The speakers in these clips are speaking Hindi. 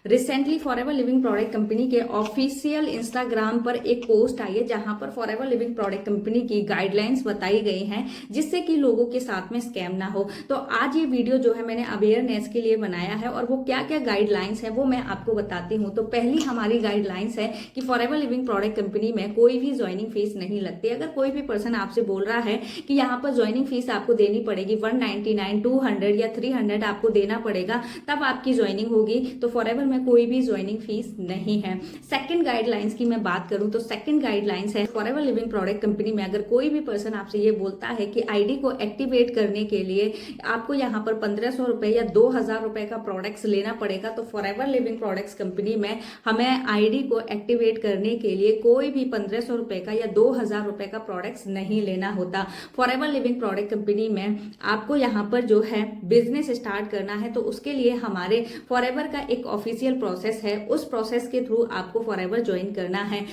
Recently forever living product company के ऑफिशियल इंस्टाग्राम पर एक पोस्ट आई है जहां पर फॉरएवर लिविंग प्रोडक्ट कंपनी की गाइडलाइंस बताई गई हैं जिससे कि लोगों के साथ में स्कैम ना हो। तो आज ये वीडियो जो है मैंने अवेयरनेस के लिए बनाया है और वो क्या क्या गाइडलाइंस है वो मैं आपको बताती हूँ। तो पहली हमारी गाइडलाइंस है कि फॉरएवर लिविंग प्रोडक्ट कंपनी में कोई भी ज्वाइनिंग फीस नहीं लगती। अगर कोई भी पर्सन आपसे बोल रहा है कि यहाँ पर ज्वाइनिंग फीस आपको देनी पड़ेगी 199, 200 या 300 आपको देना पड़ेगा तब आपकी ज्वाइनिंग होगी, तो फॉरएवर में कोई भी ज्वाइनिंग फीस नहीं है। सेकंड गाइडलाइंस की मैं बात करूं तो सेकंड गाइडलाइंस है फॉरएवर लिविंग प्रोडक्ट कंपनी में अगर कोई भी पर्सन आपसे ये बोलता है कि आईडी को एक्टिवेट करने के लिए आपको यहाँ पर 1500 रुपए या 2000 रुपए का प्रोडक्ट्स लेना पड़ेगा, तो फॉरएवर लिविंग प्रोडक्ट्स कंपनी में हमें आईडी को एक्टिवेट करने के लिए कोई भी 1500 रुपए का या 2000 रुपए का प्रोडक्ट्स नहीं लेना होता। फॉरएवर लिविंग प्रोडक्ट कंपनी में आपको यहाँ पर जो है बिजनेस स्टार्ट करना है तो उसके लिए हमारे फॉरएवर का एक ऑफिशियल प्रोसेस है, उस प्रोसेस के थ्रू आपको फॉरएवर ज्वाइन करना है।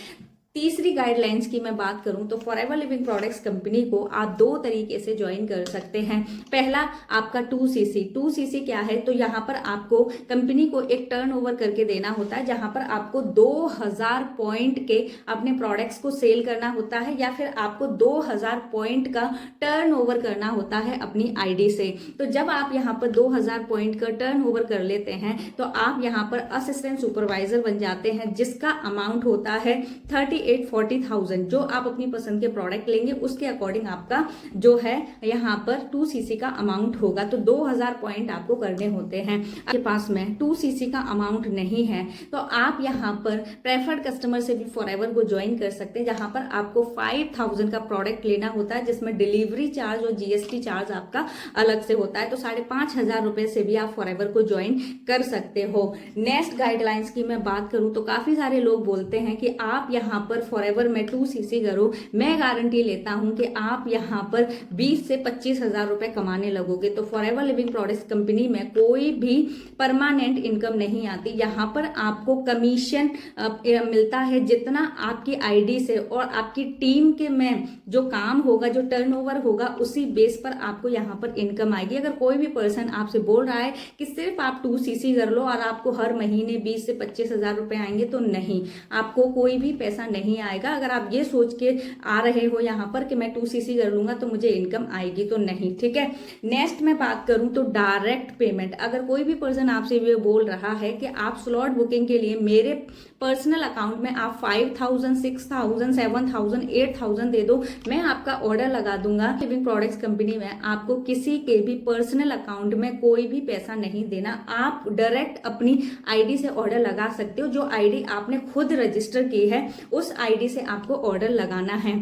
तीसरी गाइडलाइंस की मैं बात करूं तो फॉरएवर लिविंग प्रोडक्ट्स कंपनी को आप दो तरीके से ज्वाइन कर सकते हैं। पहला आपका 2cc क्या है, तो यहाँ पर आपको कंपनी को एक टर्नओवर करके देना होता है जहां पर आपको 2000 पॉइंट के अपने प्रोडक्ट्स को सेल करना होता है या फिर आपको 2000 पॉइंट का टर्नओवर करना होता है अपनी आईडी से। तो जब आप यहाँ पर 2000 पॉइंट का टर्नओवर कर लेते हैं तो आप यहाँ पर असिस्टेंट सुपरवाइजर बन जाते हैं जिसका अमाउंट होता है 38-40,000। जो आप अपनी पसंद के प्रोडक्ट लेंगे उसके अकॉर्डिंग आपका जो है यहाँ पर 2cc का अमाउंट होगा। तो 2000 पॉइंट आपको करने होते हैं। आपके पास में 2cc का अमाउंट नहीं है तो आप यहाँ पर प्रेफर्ड कस्टमर से भी फॉरएवर को ज्वाइन कर सकते हैं जहां पर आपको 5000 का प्रोडक्ट लेना होता है जिसमें डिलीवरी चार्ज और जीएसटी चार्ज आपका अलग से होता है। तो 5500 रुपए से भी आप फॉरएवर को ज्वाइन कर सकते हो। नेक्स्ट गाइडलाइंस की मैं बात करूं तो काफी सारे लोग बोलते हैं कि आप यहाँ पर फॉरएवर में 2cc करो, मैं गारंटी लेता हूं कि आप यहां पर 20 से 25,000 रुपए कमाने लगोगे। तो फॉरएवर लिविंग प्रोडक्ट्स कंपनी में कोई भी परमानेंट इनकम नहीं आती, यहां पर आपको कमीशन मिलता है जितना आपकी आईडी से और आपकी टीम के में जो काम होगा, जो टर्नओवर होगा, उसी बेस पर आपको यहां पर इनकम आएगी। अगर कोई भी पर्सन आपसे बोल रहा है कि सिर्फ आप 2cc कर लो और आपको हर महीने 20 से 25,000 रुपए आएंगे, तो नहीं, आपको कोई भी पैसा नहीं आएगा। अगर आप ये सोच के आ रहे हो यहाँ पर कि मैं 2cc कर लूंगा तो मुझे इनकम आएगी, तो नहीं, ठीक है। नेक्स्ट मैं बात करूं तो डायरेक्ट पेमेंट। अगर कोई भी पर्सन आपसे ये बोल रहा है कि आप स्लॉट बुकिंग के लिए मेरे पर्सनल अकाउंट में आप 5000, 6000, 7000, 8000 दे दो, मैं आपका ऑर्डर लगा दूंगा। लिविंग प्रोडक्ट्स कंपनी में आपको किसी के भी पर्सनल अकाउंट में कोई भी पैसा नहीं देना। आप डायरेक्ट अपनी आईडी से ऑर्डर लगा सकते हो। जो आईडी आपने खुद रजिस्टर की है उस आईडी से आपको ऑर्डर लगाना है।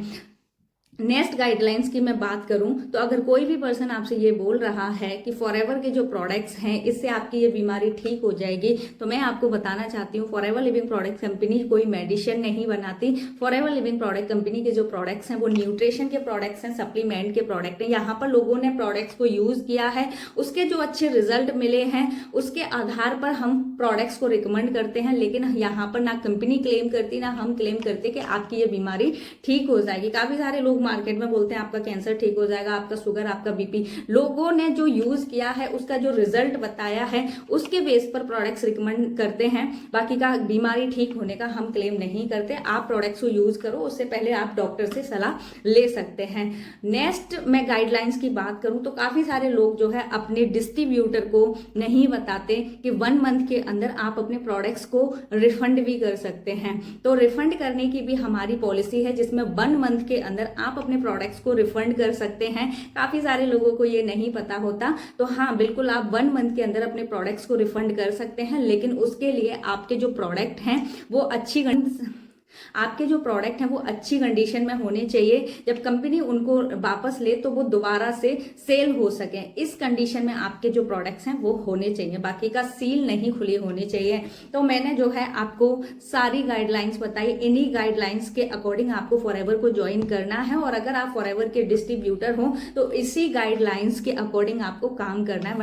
नेक्स्ट गाइडलाइंस की मैं बात करूं तो अगर कोई भी पर्सन आपसे ये बोल रहा है कि फॉरएवर के जो प्रोडक्ट्स हैं इससे आपकी ये बीमारी ठीक हो जाएगी, तो मैं आपको बताना चाहती हूँ फॉरएवर लिविंग प्रोडक्ट कंपनी कोई मेडिसिन नहीं बनाती। फॉरएवर लिविंग प्रोडक्ट कंपनी के जो प्रोडक्ट्स हैं वो न्यूट्रिशन के प्रोडक्ट्स हैं, सप्लीमेंट के प्रोडक्ट हैं। यहाँ पर लोगों ने प्रोडक्ट्स को यूज किया है, उसके जो अच्छे रिजल्ट मिले हैं उसके आधार पर हम प्रोडक्ट्स को रिकमेंड करते हैं, लेकिन यहाँ पर ना कंपनी क्लेम करती ना हम क्लेम करते कि आपकी ये बीमारी ठीक हो जाएगी। काफी सारे लोग मार्केट में बोलते हैं आपका कैंसर ठीक हो जाएगा, आपका शुगर, आपका बीपी। लोगों ने जो यूज किया है उसका जो रिजल्ट बताया है उसके बेस पर प्रोडक्ट्स रिकमेंड करते हैं, बाकी का बीमारी ठीक होने का हम क्लेम नहीं करते। आप प्रोडक्ट्स को यूज करो, उससे पहले आप डॉक्टर से सलाह ले सकते हैं। नेक्स्ट मैं गाइडलाइंस की बात करूं तो काफी सारे लोग जो है अपने डिस्ट्रीब्यूटर को नहीं बताते कि 1 मंथ के अंदर आप अपने प्रोडक्ट्स को रिफंड भी कर सकते हैं। तो रिफंड करने की भी हमारी पॉलिसी है जिसमें 1 मंथ के अंदर आप अपने प्रोडक्ट्स को रिफंड कर सकते हैं। काफी सारे लोगों को ये नहीं पता होता, तो हाँ, बिल्कुल आप 1 मंथ के अंदर अपने प्रोडक्ट्स को रिफंड कर सकते हैं, लेकिन उसके लिए आपके जो प्रोडक्ट हैं वो अच्छी कंडीशन में होने चाहिए। जब कंपनी उनको वापस ले तो वो दोबारा से सेल हो सके, इस कंडीशन में आपके जो प्रोडक्ट्स हैं वो होने चाहिए, बाकी का सील नहीं खुली होनी चाहिए। तो मैंने जो है आपको सारी गाइडलाइंस बताई, इन्हीं गाइडलाइंस के अकॉर्डिंग आपको फॉरएवर को ज्वाइन करना है। और अगर आप फॉरएवर के डिस्ट्रीब्यूटर हो तो इसी गाइडलाइंस के अकॉर्डिंग आपको काम करना है।